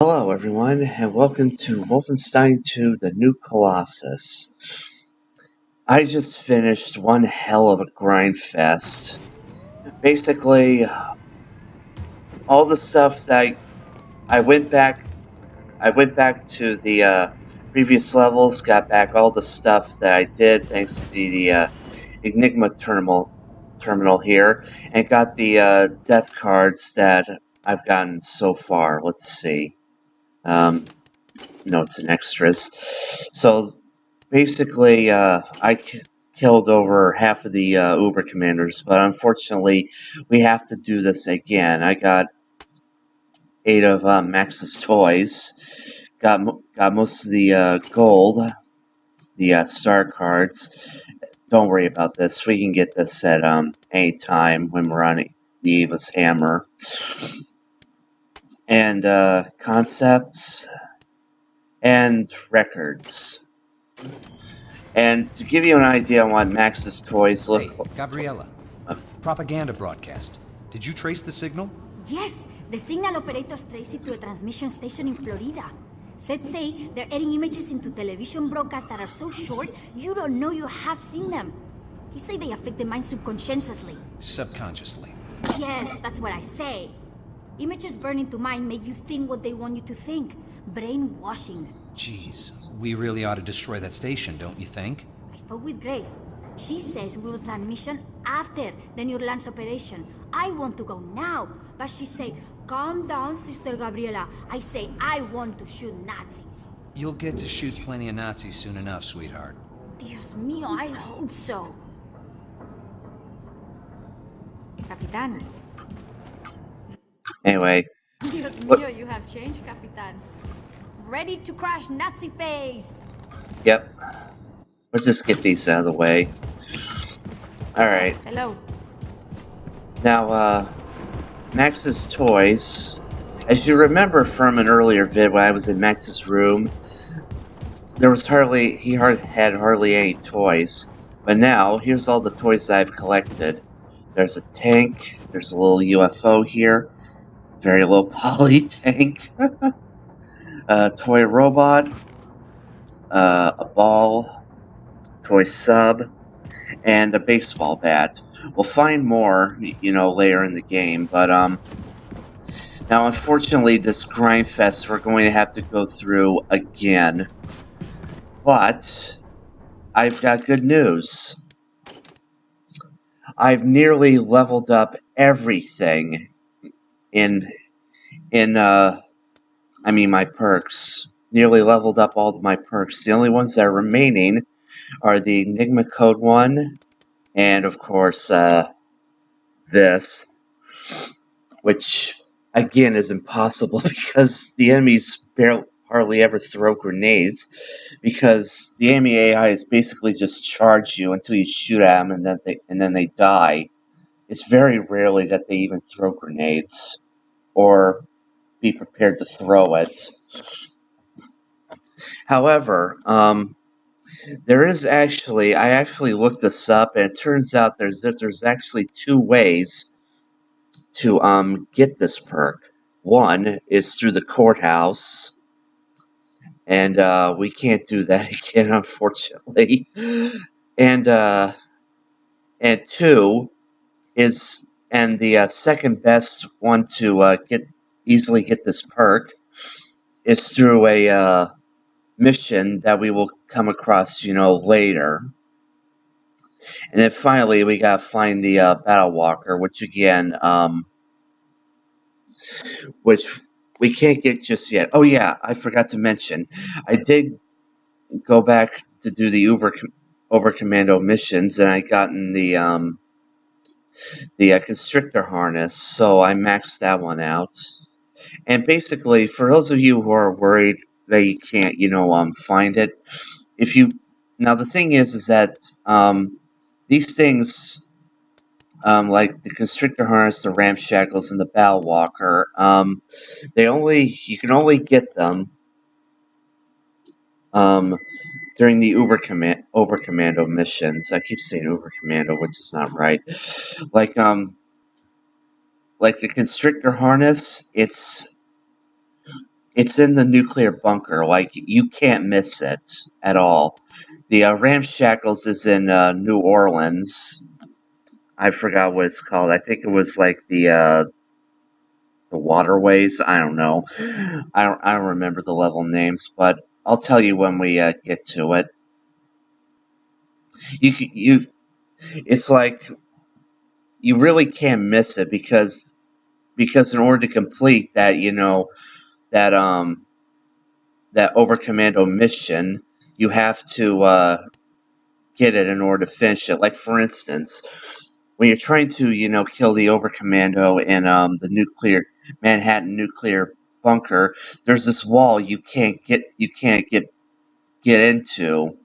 Hello everyone, and welcome to Wolfenstein 2, the new Colossus. I just finished one hell of a grind fest. Basically, all the stuff that I went back I went back to the previous levels, got back all the stuff that I did thanks to the Enigma terminal here, and got the death cards that I've gotten so far. Let's see. Notes and extras. So basically, killed over half of the Uber commanders, but unfortunately, we have to do this again. I got 8 of Max's toys, got most of the gold, the star cards. Don't worry about this. We can get this at any time when we're on the Eva's hammer. And concepts and records. And to give you an idea on what Max's toys look like. Hey, Gabriella. Propaganda broadcast. Did you trace the signal? Yes, the signal operators trace it to a transmission station in Florida. Said say they're adding images into television broadcasts that are so short you don't know you have seen them. He say they affect the mind subconsciously. Subconsciously. Yes, that's what I say. Images burn into mind make you think what they want you to think. Brainwashing. Jeez, we really ought to destroy that station, don't you think? I spoke with Grace. She says we will plan mission after the New Orleans operation. I want to go now, but she say, calm down, Sister Gabriela. I say I want to shoot Nazis. You'll get to shoot plenty of Nazis soon enough, sweetheart. Dios mío, I hope so. Capitan. Anyway. Dios mío, you have changed, Capitan. Ready to crash Nazi face. Yep. Let's just get these out of the way. Alright. Hello. Now, Max's toys. As you remember from an earlier vid when I was in Max's room, he had hardly any toys. But now, here's all the toys I've collected. There's a tank, there's a little UFO here, very low poly tank, a toy robot, a ball, toy sub, and a baseball bat. We'll find more, later in the game, but, now unfortunately this grind fest we're going to have to go through again. But, I've got good news. I've nearly leveled up everything in my perks. Nearly leveled up all of my perks. The only ones that are remaining are the Enigma Code 1, and of course, this, which, again, is impossible because the enemies hardly ever throw grenades, because the enemy AIs basically just charge you until you shoot at them, and then they die. It's very rarely that they even throw grenades, or be prepared to throw it. However, I actually looked this up, and it turns out there's actually 2 ways to get this perk. One is through the courthouse, and we can't do that again, unfortunately. And 2 is, and the second best one to easily get this perk is through a mission that we will come across, later. And then finally, we gotta find the Battle Walker, which again, which we can't get just yet. Oh yeah, I forgot to mention, I did go back to do the Uber Commando missions, and I gotten the Constrictor harness, so I maxed that one out. And basically, for those of you who are worried that you can't, find it, now the thing is that, these things, like the Constrictor harness, the ramshackles, and the Battle Walker, you can only get them, during the Uber Commando missions. I keep saying Uber Commando, which is not right. Like the Constrictor harness, it's It's in the nuclear bunker. Like, you can't miss it at all. The Ramshackles is in New Orleans. I forgot what it's called. I think it was like the waterways. I don't know. I don't remember the level names, but I'll tell you when we get to it. It's like you really can't miss it because in order to complete that, that that Overcommando mission, you have to get it in order to finish it. Like, for instance, when you're trying to, kill the Overcommando in the Manhattan nuclear bunker, there's this wall you can't get into.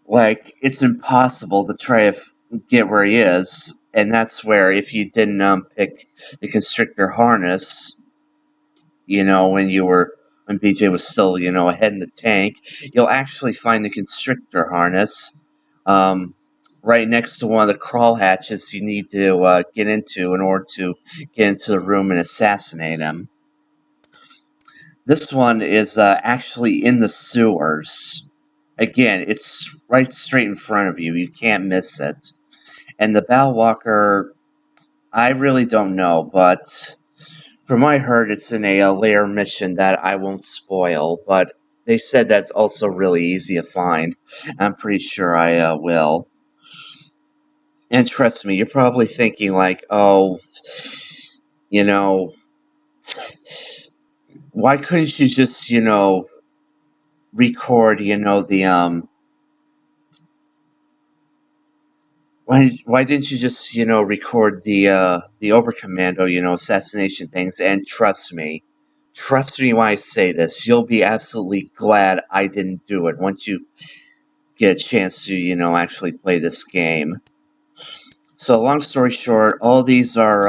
Like, it's impossible to try to get where he is, and that's where, if you didn't pick the constrictor harness, when BJ was still, ahead in the tank, you'll actually find the constrictor harness right next to one of the crawl hatches you need to get into in order to get into the room and assassinate him. This one is actually in the sewers. Again, it's right straight in front of you. You can't miss it. And the Battlewalker, I really don't know, but from what I heard, it's in a lair mission that I won't spoil, but they said that's also really easy to find. I'm pretty sure I will. And trust me, you're probably thinking like, oh, why couldn't you just, record, the, why didn't you just, record the Overcommando, assassination things? And trust me when I say this, you'll be absolutely glad I didn't do it once you get a chance to, actually play this game. So, long story short, all these are,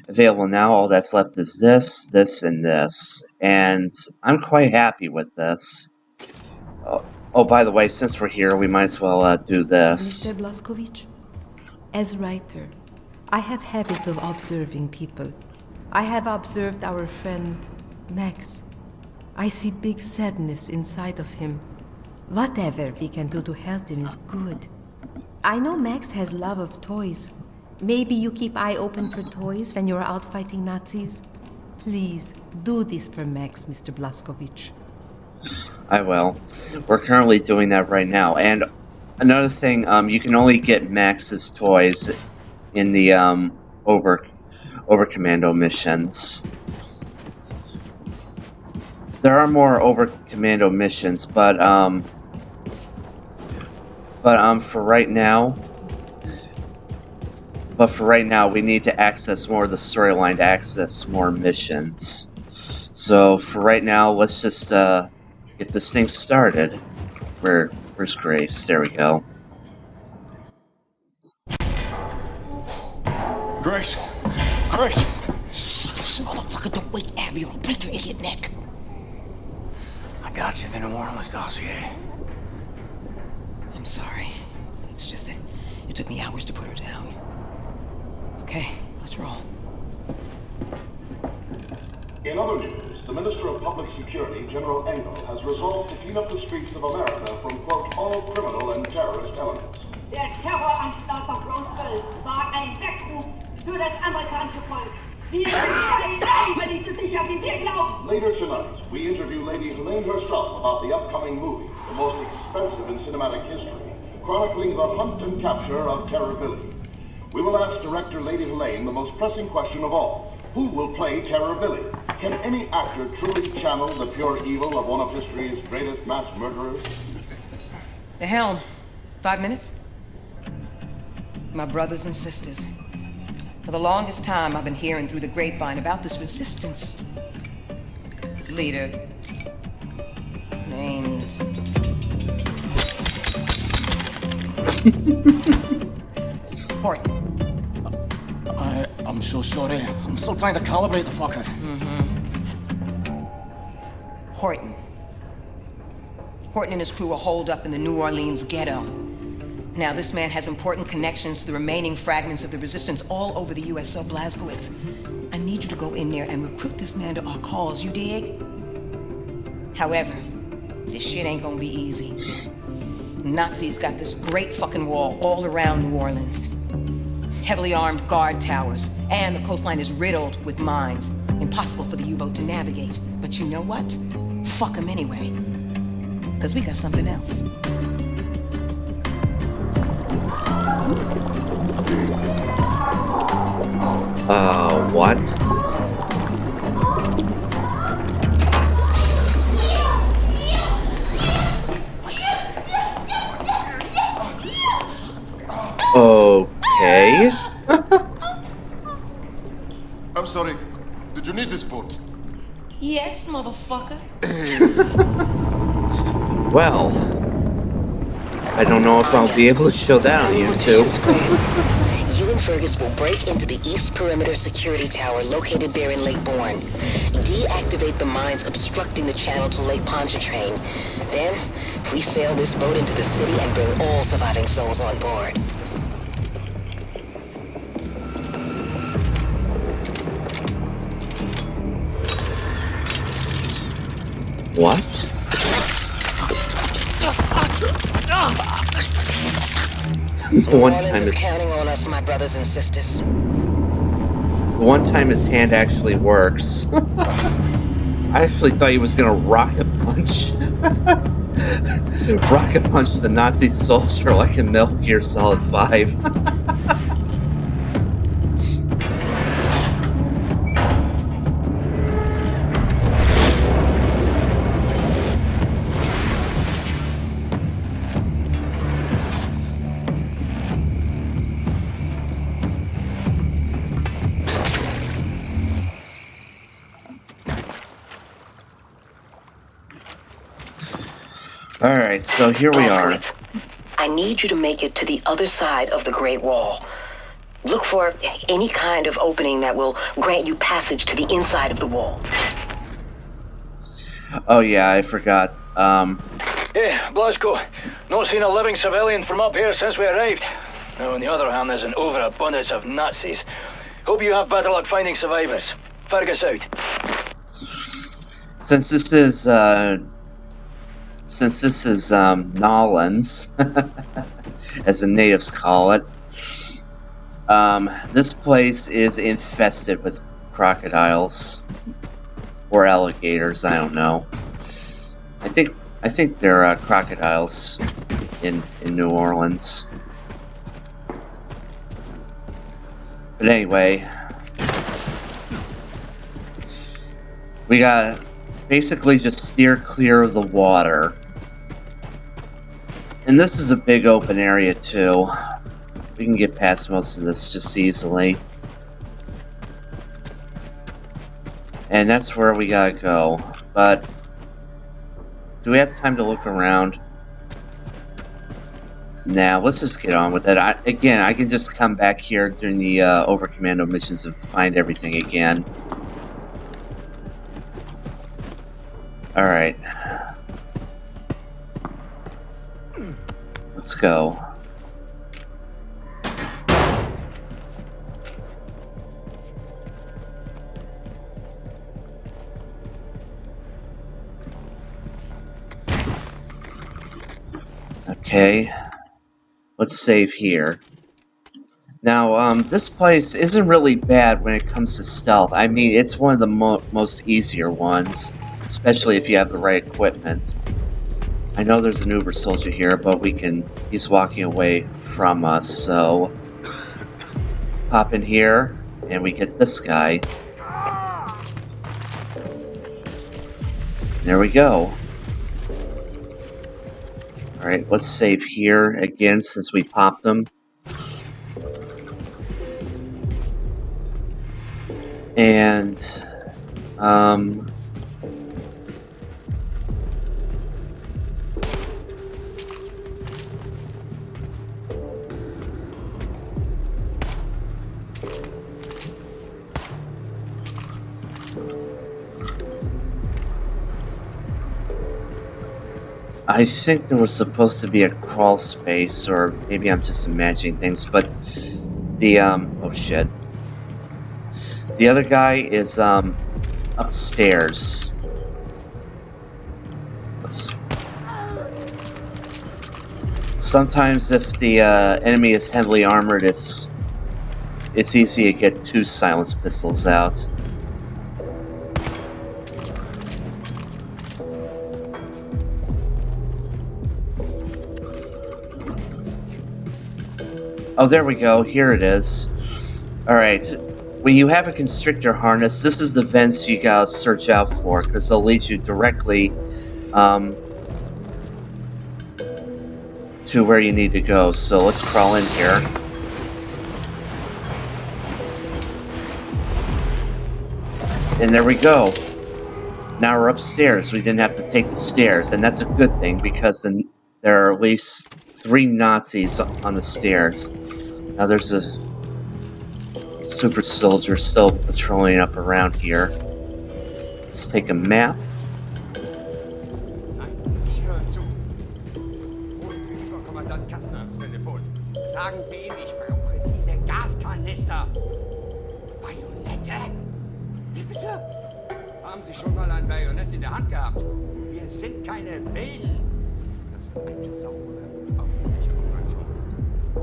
available now. All that's left is this, and this. And I'm quite happy with this. Oh, by the way, since we're here, we might as well do this. Mr. Blazkowicz, as writer, I have habit of observing people. I have observed our friend, Max. I see big sadness inside of him. Whatever we can do to help him is good. I know Max has love of toys. Maybe you keep eye open for toys when you're out fighting Nazis? Please, do this for Max, Mr. Blazkowicz. I will. We're currently doing that right now. And another thing, you can only get Max's toys in the Overcommando missions. There are more Overcommando missions, but for right now, we need to access more of the storyline to access more missions. So for right now, let's just get this thing started. Where's Grace? There we go. Grace! Grace! This motherfucker, don't waste Abby or I'll break your idiot neck. I got you in the New Orleans dossier. I'm sorry. It's just that it took me hours to put her down. Okay, let's roll. In other news, the Minister of Public Security, General Engel, has resolved to clean up the streets of America from, quote, all criminal and terrorist elements. Der Terroranschlag auf Roswell war ein Weckruf für das amerikanische Volk. Wir sind sicher, wie wir glauben. Later tonight, we interview Lady Helene herself about the upcoming movie, the most expensive in cinematic history, chronicling the hunt and capture of Terror Billy. We will ask director Lady Helene the most pressing question of all. Who will play Terror Billy? Can any actor truly channel the pure evil of one of history's greatest mass murderers? The helm. 5 minutes? My brothers and sisters. For the longest time, I've been hearing through the grapevine about this resistance. Leader. Named... Horton. I'm so sorry. I'm still trying to calibrate the fucker. Horton. Horton and his crew are holed up in the New Orleans ghetto. Now, this man has important connections to the remaining fragments of the Resistance all over the U.S., so Blazkowicz, I need you to go in there and recruit this man to our cause, you dig? However, this shit ain't gonna be easy. Nazis got this great fucking wall all around New Orleans. Heavily armed guard towers, and the coastline is riddled with mines. Impossible for the U-boat to navigate. But you know what? Fuck them anyway. Because we got something else. What? Okay. I'm sorry. Did you need this boat? Yes, motherfucker. Well, I don't know if I'll be able to show that on YouTube. You and Fergus will break into the East Perimeter Security Tower located there in Lake Bourne. Deactivate the mines obstructing the channel to Lake Pontchartrain. Then, we sail this boat into the city and bring all surviving souls on board. What? New Orleans is counting on us, my brothers and sisters. One time his hand actually works. I actually thought he was gonna rocket punch. Rocket punch the Nazi soldier like in Metal Gear Solid 5. Alright, so here we are. I need you to make it to the other side of the Great Wall. Look for any kind of opening that will grant you passage to the inside of the wall. Oh yeah, I forgot. Yeah, Blazko. Not seen a living civilian from up here since we arrived. Now, on the other hand, there's an overabundance of Nazis. Hope you have better luck finding survivors. Fergus out. Since this is Nolans, as the natives call it, this place is infested with crocodiles or alligators. I don't know. I think there are crocodiles in New Orleans. But anyway, we gotta basically just steer clear of the water. And this is a big open area too. We can get past most of this just easily. And that's where we gotta go. But do we have time to look around? Now, let's just get on with it. Again, I can just come back here during the Overcommando missions and find everything again. Alright. Let's go. Okay. Let's save here. Now, this place isn't really bad when it comes to stealth. I mean, it's one of the most easier ones, especially if you have the right equipment. I know there's an Uber soldier here, but he's walking away from us, so pop in here, and we get this guy. There we go. Alright, let's save here again since we popped them. And, I think there was supposed to be a crawl space, or maybe I'm just imagining things, but the, oh shit. The other guy is, upstairs. Sometimes if the, enemy is heavily armored, it's easy to get 2 silenced pistols out. Oh, there we go. Here it is. Alright. When you have a constrictor harness, this is the vents you gotta search out for, because they'll lead you directly to where you need to go. So let's crawl in here. And there we go. Now we're upstairs. We didn't have to take the stairs, and that's a good thing, because then there are at least 3 Nazis on the stairs. Now there's a super soldier still patrolling up around here. Let's take a map. Sie hören zu. Holen Sie Überkommandant Kastner ans Telefon. Sagen Sie ihm, ich brauche diese Gaskanister. Bajonette? Wie bitte? Haben Sie schon mal ein Bajonett in der Hand gehabt? Wir sind keine Wilden. Das wird eine saubere, ordentliche Operation.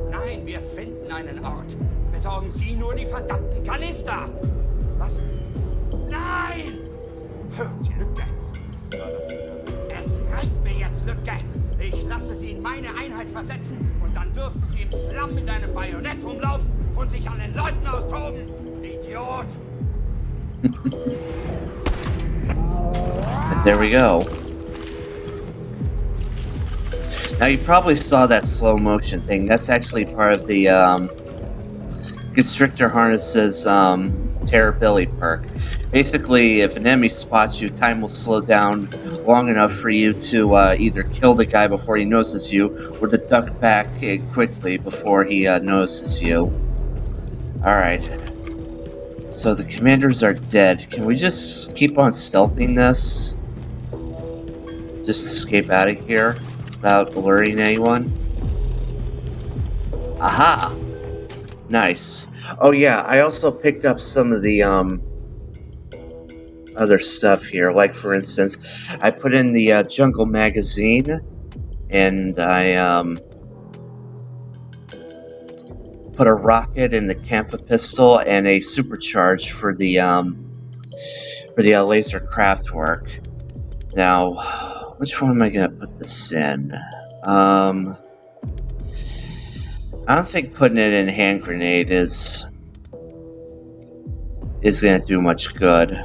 Nein, wir finden einen Ort. Besorgen Sie nur die verdammten Kanister. Was? Nein! Hören Sie, Lücke. Es reicht mir jetzt, Lücke. Ich lasse Sie in meine Einheit versetzen und dann dürfen Sie im Slum mit einem Bajonett rumlaufen und sich an den Leuten austoben. Idiot! And there we go. Now you probably saw that slow motion thing. That's actually part of the Constrictor Harness's Terribility perk. Basically, if an enemy spots you, time will slow down long enough for you to either kill the guy before he notices you, or to duck back quickly before he notices you. Alright. So the commanders are dead. Can we just keep on stealthing this? Just escape out of here without alerting anyone? Aha! Nice. Oh yeah, I also picked up some of the other stuff here. Like for instance, I put in the Jungle magazine, and I put a rocket in the Kampfa pistol and a supercharge for the laser craft work. Now, which one am I gonna put this in? I don't think putting it in hand grenade is gonna do much good.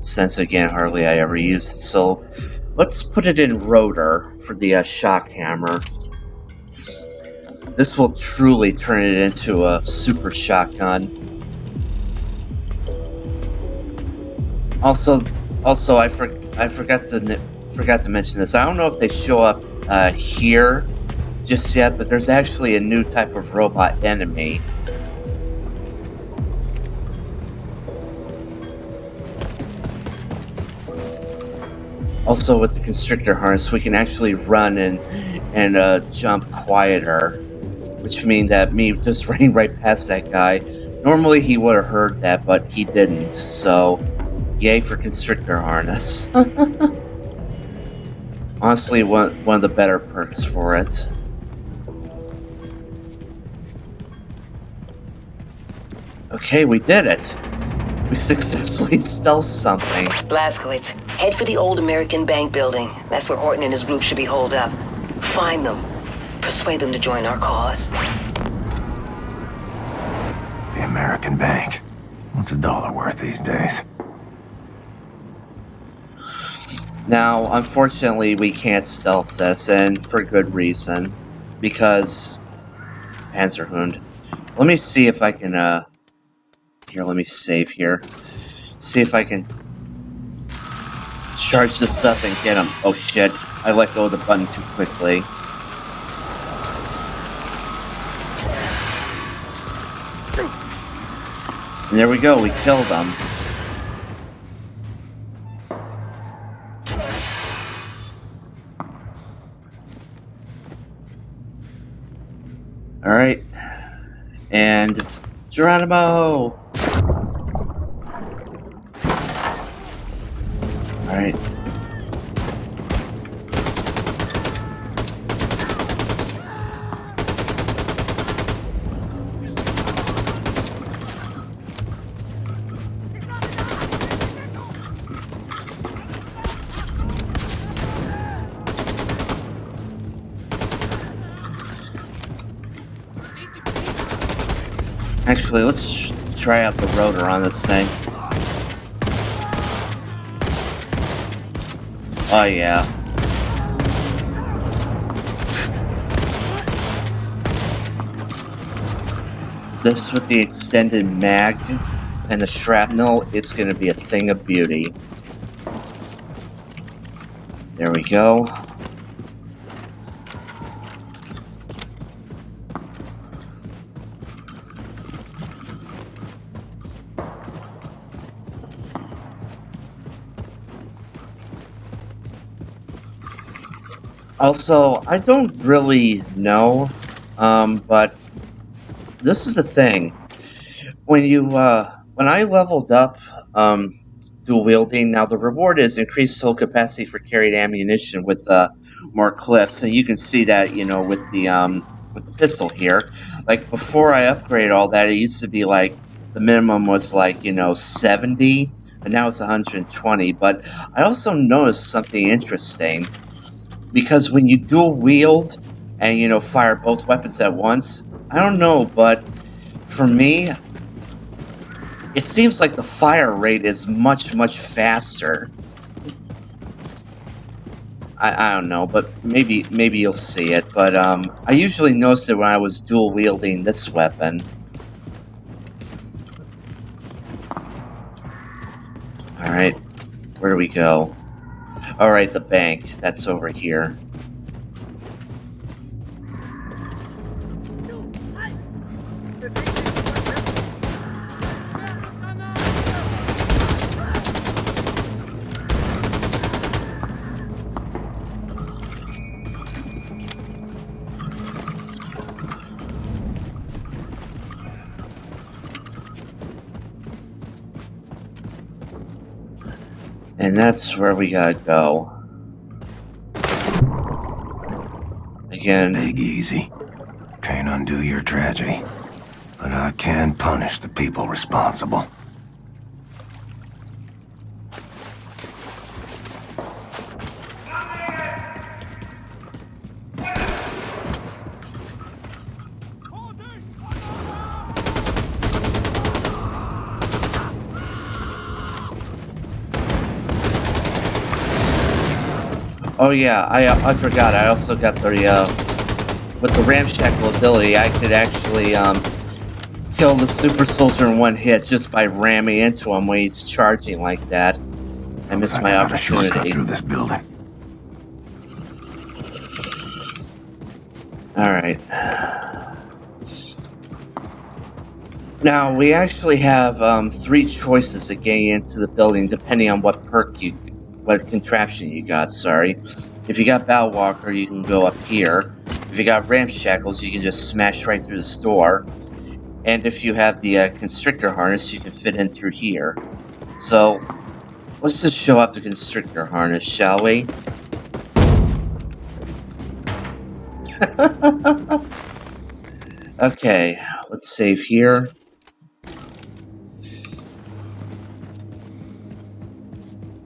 Since again, hardly I ever use it. So let's put it in rotor for the shock hammer. This will truly turn it into a super shotgun. Also, I forgot to mention this. I don't know if they show up here just yet, but there's actually a new type of robot enemy. Also, with the constrictor harness, we can actually run and jump quieter, which means that me just running right past that guy. Normally, he would have heard that, but he didn't. So, yay for constrictor harness. Honestly, one of the better perks for it. Okay, we did it. We successfully stealthed something. Blazkowicz, head for the old American Bank building. That's where Horton and his group should be holed up. Find them. Persuade them to join our cause. The American Bank. What's a dollar worth these days? Now, unfortunately, we can't stealth this, and for good reason. Because... Panzerhund. Let me see if I can, Here, let me save here. See if I can charge this up and get him. Oh shit, I let go of the button too quickly. And there we go, we killed him. Alright. And Geronimo! Alright. Actually, let's try out the rotor on this thing. Oh yeah. This with the extended mag and the shrapnel, it's gonna be a thing of beauty. There we go. Also, I don't really know, but this is the thing. When I leveled up, dual wielding, now the reward is increased total capacity for carried ammunition with, more clips, and you can see that, you know, with the pistol here. Like, before I upgraded all that, it used to be like, the minimum was like, you know, 70, and now it's 120, but I also noticed something interesting. Because when you dual wield and, you know, fire both weapons at once, I don't know, but for me, it seems like the fire rate is much, much faster. I don't know, but maybe you'll see it. But I usually noticed it when I was dual wielding this weapon. Alright, where do we go? Alright, the bank. That's over here. And that's where we gotta go. Again. Take easy. Can't undo your tragedy. But I can punish the people responsible. Oh yeah, I forgot, I also got the, with the ramshackle ability, I could actually, kill the super soldier in one hit just by ramming into him when he's charging like that. I missed my opportunity. Shortcut through this building. Alright. Now, we actually have, 3 choices of getting into the building, depending on what what contraption you got, sorry. If you got Battlewalker, you can go up here. If you got Ramshackles, you can just smash right through the door. And if you have the Constrictor Harness, you can fit in through here. So, let's just show off the Constrictor Harness, shall we? Okay, let's save here.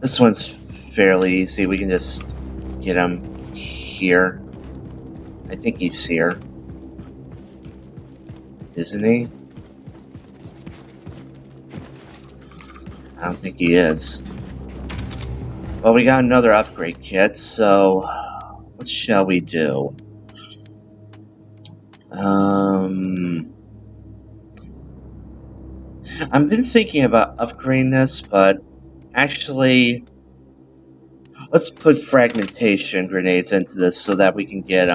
This one's fairly easy. We can just get him here. I think he's here. Isn't he? I don't think he is. Well, we got another upgrade kit, so what shall we do? I've been thinking about upgrading this, but actually, let's put fragmentation grenades into this so that we can get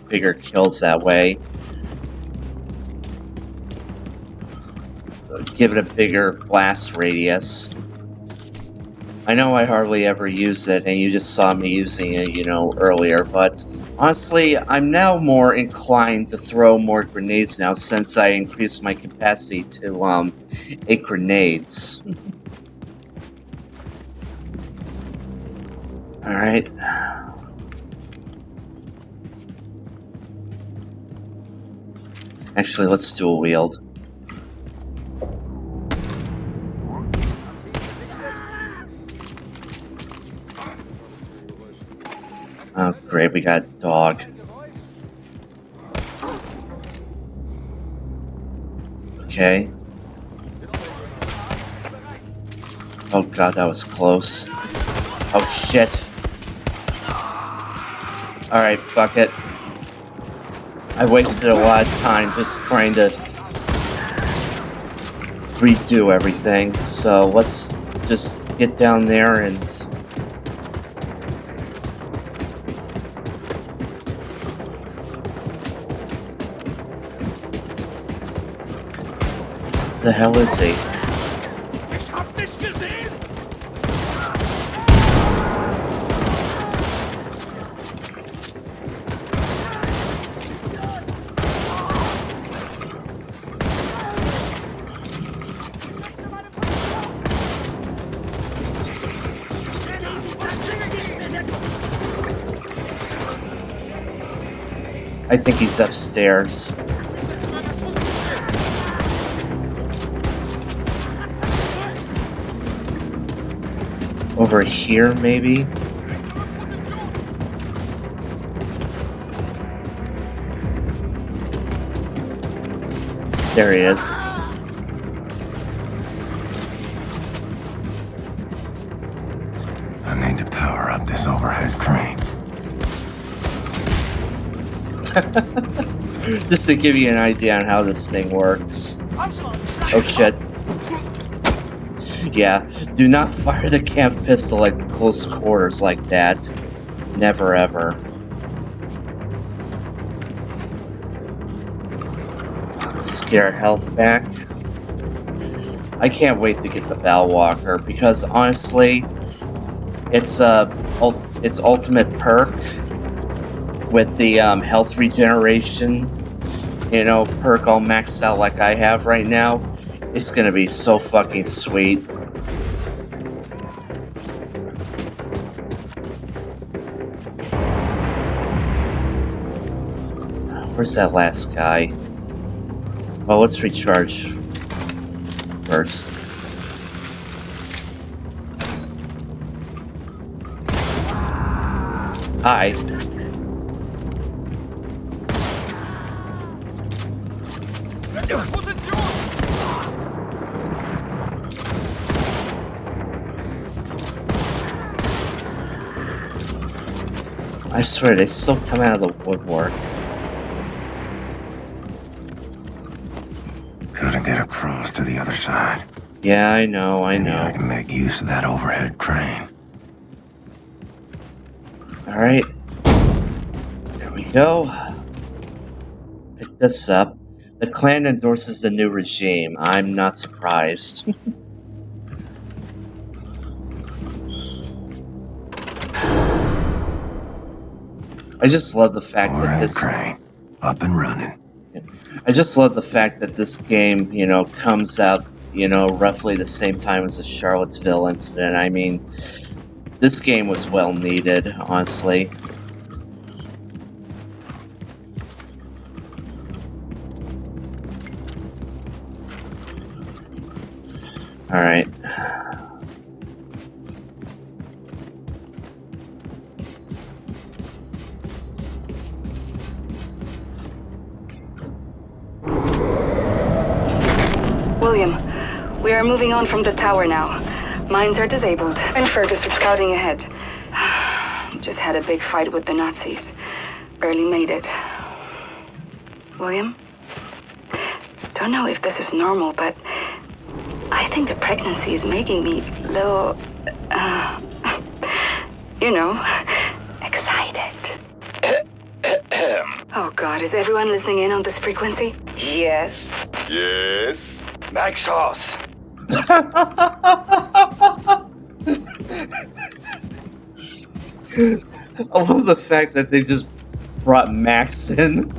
bigger kills that way. Give it a bigger blast radius. I know I hardly ever use it, and you just saw me using it, you know, earlier, but Honestly, I'm now more inclined to throw more grenades now since I increased my capacity to 8 grenades. Alright. Actually, let's do a wield. Oh, great, we got a dog. Okay. Oh god, that was close. Oh shit. Alright, fuck it. I wasted a lot of time just trying to redo everything, so let's just get down there and... The hell is he? I think he's upstairs. Over here, maybe? There he is. I need to power up this overhead crane. Just to give you an idea on how this thing works. Oh shit. Yeah, do not fire the camp pistol at close quarters like that. Never ever. Let's get our health back. I can't wait to get the Bow Walker because honestly, it's its ultimate perk with the health regeneration, you know, perk all maxed out like I have right now. It's gonna be so fucking sweet. Where's that last guy? Well, let's recharge first. Hi. I swear, they still come out of the woodwork. Gotta get across to the other side. Yeah, I know, I know. I can make use of that overhead crane. Alright. There we go. Pick this up. The clan endorses the new regime. I'm not surprised. I just love the fact that this... crane, up and running. I just love the fact that this game, you know, comes out, you know, roughly the same time as the Charlottesville incident. I mean, this game was well needed, honestly. Alright. William, we are moving on from the tower now. Mines are disabled, and Fergus is scouting ahead. Just had a big fight with the Nazis. Barely made it. William? Don't know if this is normal, but I think the pregnancy is making me a little, you know, excited. Oh God, is everyone listening in on this frequency? Yes. Yes. Max Hoss. I love the fact that they just brought Max in.